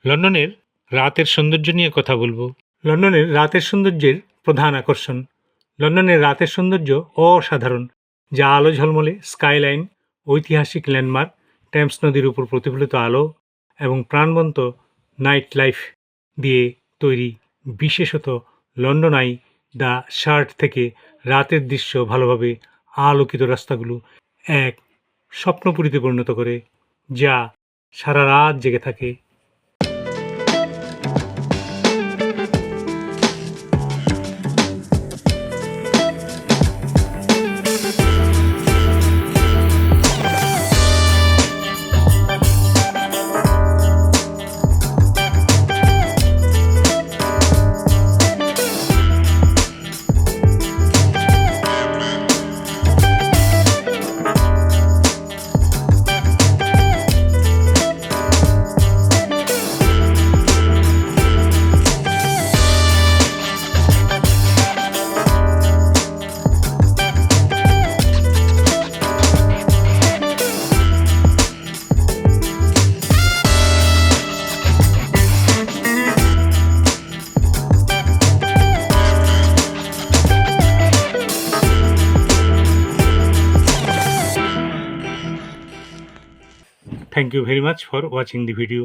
লন্ডনের রাতের সৌন্দর্য নিয়ে কথা বলবো। লন্ডনের রাতের সৌন্দর্যের প্রধান আকর্ষণ। লন্ডনের রাতের সৌন্দর্য অসাধারণ, যা আলো ঝলমলে স্কাইলাইন, ঐতিহাসিক ল্যান্ডমার্ক, টেমস নদীর উপর প্রতিফলিত আলো এবং প্রাণবন্ত নাইট লাইফ দিয়ে তৈরি। বিশেষত লন্ডন আই দ্য শার্ট থেকে রাতের দৃশ্য ভালোভাবে আলোকিত রাস্তাগুলো এক স্বপ্নপুরীতে পরিণত করে, যা সারা রাত জেগে থাকে। Thank you very much for watching the video.